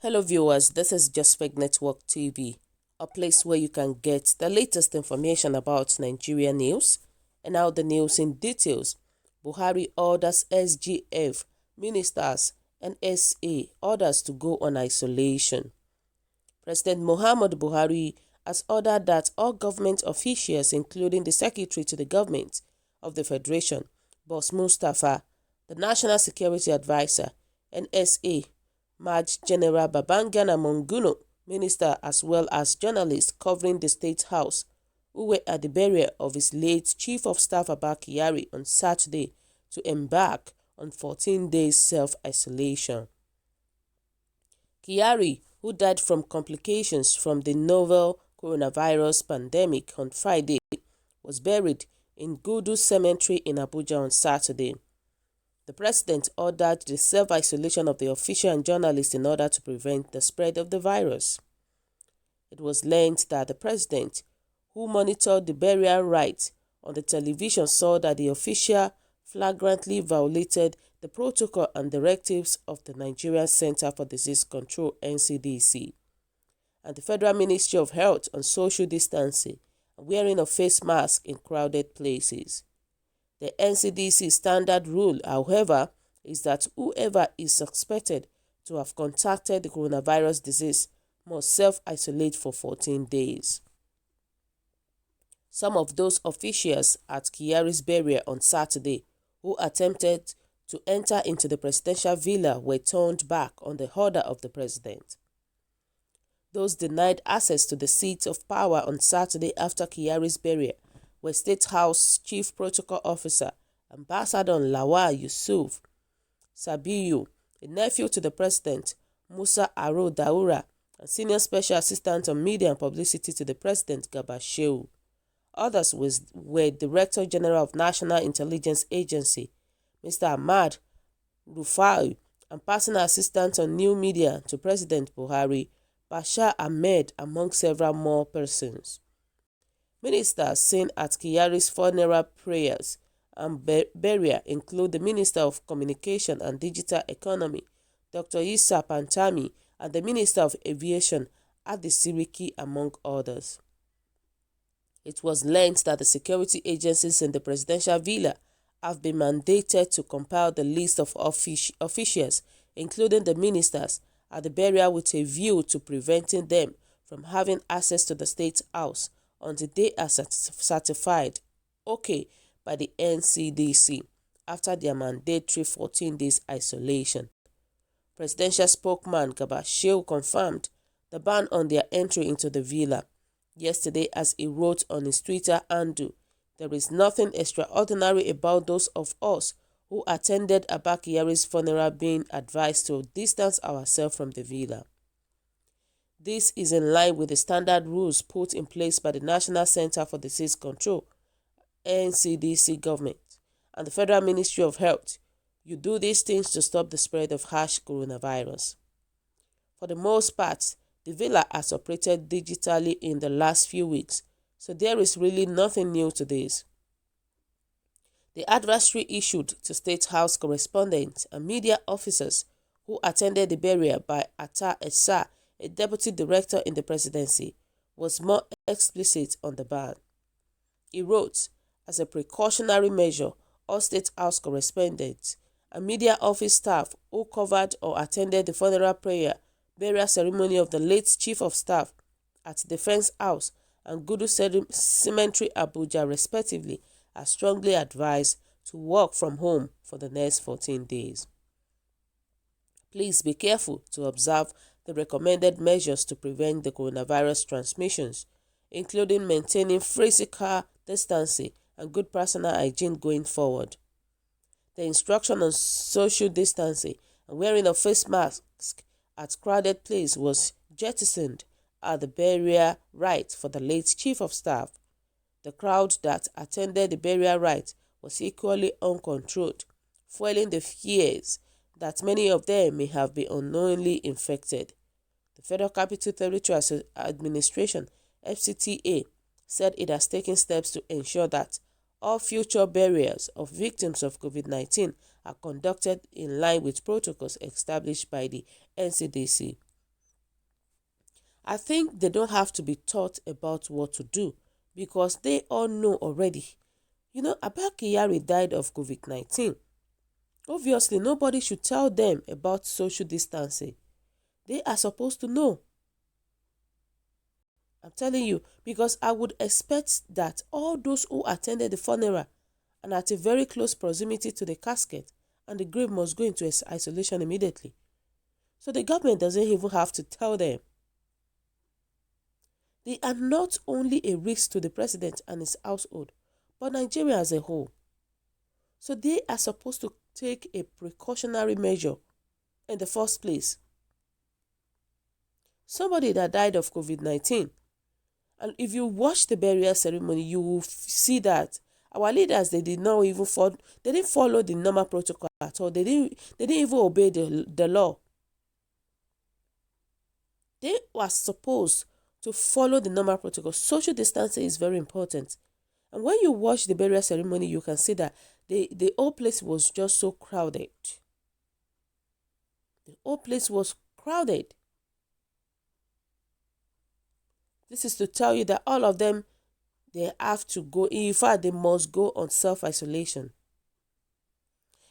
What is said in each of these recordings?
Hello viewers, this is Just Fake Network TV, a place where you can get the latest information about Nigeria news. And now the news in details. Buhari orders SGF, ministers and SA orders to go on isolation. President Muhammad Buhari has ordered that all government officials, including the Secretary to the Government of the Federation, Boss Mustapha, the National Security Advisor, and SA, Maj. General Babangana Monguno, minister as well as journalists covering the State House, who were at the burial of his late Chief of Staff Abba Kyari on Saturday, to embark on 14 days self-isolation. Kyari, who died from complications from the novel coronavirus pandemic on Friday, was buried in Gudu Cemetery in Abuja on Saturday. The president ordered the self-isolation of the official and journalists in order to prevent the spread of the virus. It was learned that the president, who monitored the burial rites on the television, saw that the official flagrantly violated the protocol and directives of the Nigerian Center for Disease Control (NCDC) and the Federal Ministry of Health on social distancing and wearing of face masks in crowded places. The NCDC standard rule, however, is that whoever is suspected to have contacted the coronavirus disease must self-isolate for 14 days. Some of those officials at Kyari's burial on Saturday who attempted to enter into the presidential villa were turned back on the order of the president. Those denied access to the seat of power on Saturday after Kyari's burial were State House Chief Protocol Officer Ambassador Lawal Yusuf Sabiyu, a nephew to the president, Musa Aro Daura, and Senior Special Assistant on Media and Publicity to the President, Garba Shehu. Others were Director General of National Intelligence Agency, Mr. Ahmad Rufai, and Personal Assistant on New Media to President Buhari, Bashar Ahmed, among several more persons. Ministers seen at Kyari's funeral prayers and burial include the Minister of Communication and Digital Economy, Dr. Issa Pantami, and the Minister of Aviation, Adi Siriki, among others. It was learned that the security agencies in the presidential villa have been mandated to compile the list of officials, including the ministers, at the burial with a view to preventing them from having access to the State House until they are certified okay by the NCDC after their mandatory 14 days isolation. Presidential spokesman Garba Shehu confirmed the ban on their entry into the villa yesterday as he wrote on his Twitter handle, "There is nothing extraordinary about those of us who attended Abba Kyari's funeral being advised to distance ourselves from the villa. This is in line with the standard rules put in place by the National Center for Disease Control (NCDC) government and the Federal Ministry of Health. You do these things to stop the spread of harsh coronavirus." For the most part, the villa has operated digitally in the last few weeks, so there is really nothing new to this. The advisory issued to State House correspondents and media officers who attended the burial by Atta Essa, a deputy director in the presidency, was more explicit on the ban. He wrote, "As a precautionary measure, all State House correspondents and media office staff who covered or attended the funeral burial ceremony of the late Chief of Staff at Defense House and Gudu Cemetery, Abuja, respectively, are strongly advised to work from home for the next 14 days. Please be careful to observe the recommended measures to prevent the coronavirus transmissions, including maintaining physical distancing and good personal hygiene going forward. The instruction on social distancing and wearing of face masks at crowded places was jettisoned at the burial rite for the late Chief of Staff. The crowd that attended the burial rite was equally uncontrolled, fueling the fears that many of them may have been unknowingly infected. The Federal Capital Territory Administration (FCTA) said it has taken steps to ensure that all future burials of victims of COVID-19 are conducted in line with protocols established by the NCDC. I think they don't have to be taught about what to do because they all know already. Abba Kyari died of COVID-19. Obviously, nobody should tell them about social distancing. They are supposed to know. I'm telling you, because I would expect that all those who attended the funeral and at a very close proximity to the casket and the grave must go into isolation immediately. So the government doesn't even have to tell them. They are not only a risk to the president and his household, but Nigeria as a whole. So they are supposed to take a precautionary measure in the first place. Somebody that died of COVID-19, and if you watch the burial ceremony, you will see that our leaders, they did not even follow, they didn't follow the normal protocol at all. They didn't even obey the law. They were supposed to follow the normal protocol. Social distancing is very important. And when you watch the burial ceremony, you can see that the whole place was just so crowded. The whole place was crowded. This is to tell you that all of them, they have to go, in fact, they must go on self-isolation.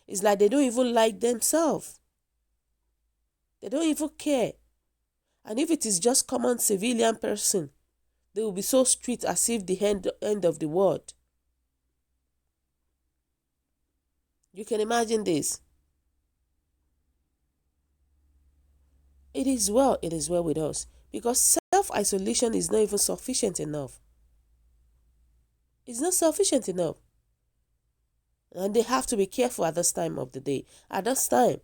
It's like they don't even like themselves. They don't even care. And if it is just common civilian person, they will be so strict as if the end of the world. You can imagine this. It is well with us because self-isolation is not even sufficient enough. It's not sufficient enough. And they have to be careful at this time of the day. At this time,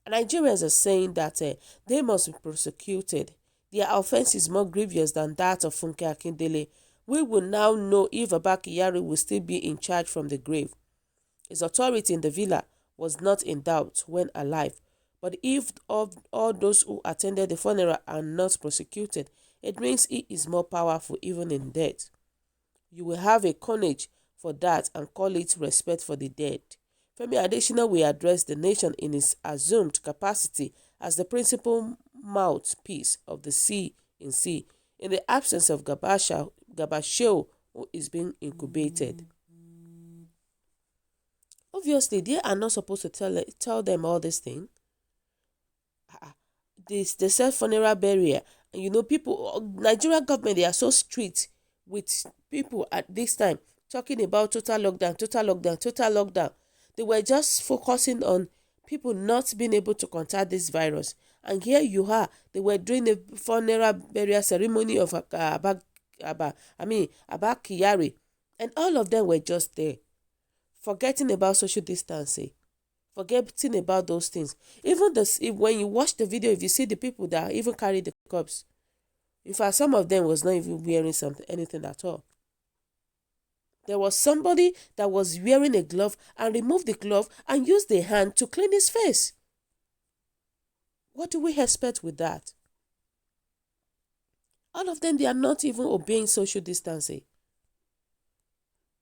Nigerians are saying that they must be prosecuted. Their offense is more grievous than that of Funke Akindele. We will now know if Abba Kyari will still be in charge from the grave. His authority in the villa was not in doubt when alive. But if all those who attended the funeral are not prosecuted, it means he is more powerful even in death. You will have a carnage for that and call it respect for the dead. Femi Adesina will address the nation in his assumed capacity as the principal mouthpiece of the C in the absence of Gabashew, who is being incubated. Obviously, they are not supposed to tell them all this thing. They said funeral burial. And people, Nigerian government, they are so strict with people at this time, talking about total lockdown. They were just focusing on people not being able to contact this virus. And here you are, they were doing a funeral burial ceremony of Abba Kyari. And all of them were just there, forgetting about social distancing, forgetting about those things. Even when you watch the video, if you see the people that even carried the corpse, in fact, some of them was not even wearing anything at all. There was somebody that was wearing a glove and removed the glove and used the hand to clean his face. What do we expect with that? All of them, they are not even obeying social distancing.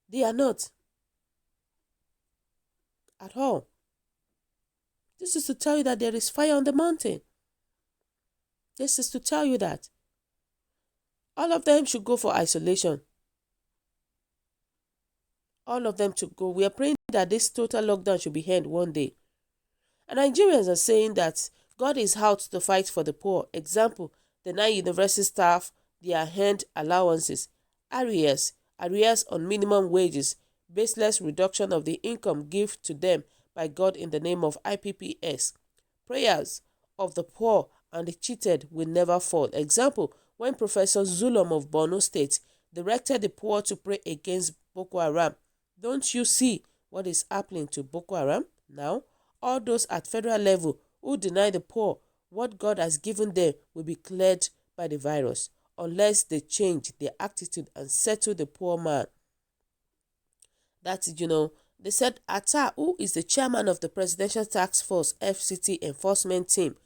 They are not. At all. This is to tell you that there is fire on the mountain. This is to tell you that all of them should go for isolation. All of them to go. We are praying that this total lockdown should be ended one day. And Nigerians are saying that God is out to fight for the poor. Example, the 9 university staff, their hand allowances, arrears on minimum wages, baseless reduction of the income given to them by God in the name of IPPS. Prayers of the poor and the cheated will never fall. Example, when Professor Zulum of Borno State directed the poor to pray against Boko Haram. Don't you see what is happening to Boko Haram now? All those at federal level who deny the poor what God has given them will be cleared by the virus unless they change their attitude and settle the poor man. That's, they said Atta, who is the chairman of the Presidential Task Force FCT enforcement team,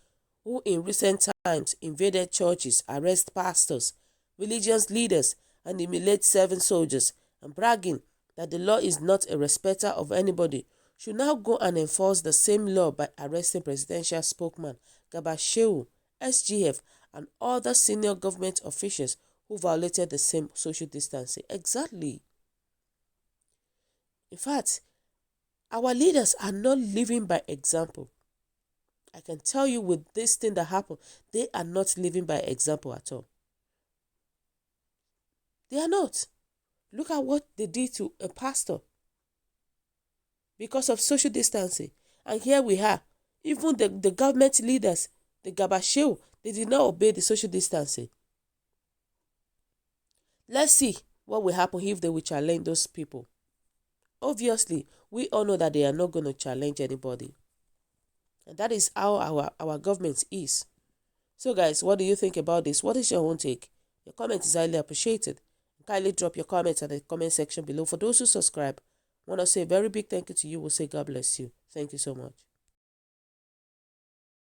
who in recent times invaded churches, arrest pastors, religious leaders, and humiliate 7 soldiers, and bragging that the law is not a respecter of anybody, should now go and enforce the same law by arresting presidential spokesman Gabashew, SGF, and other senior government officials who violated the same social distancing. Exactly. In fact, our leaders are not living by example. I can tell you with this thing that happened, they are not living by example at all. They are not. Look at what they did to a pastor because of social distancing. And here we are. Even the government leaders, the Gabasheo, they did not obey the social distancing. Let's see what will happen if they will challenge those people. Obviously, we all know that they are not going to challenge anybody. And that is how our government is. So guys, what do you think about this? What is your own take? Your comment is highly appreciated. Kindly drop your comments in the comment section below. For those who subscribe, I want to say a very big thank you to you. We'll say God bless you. Thank you so much.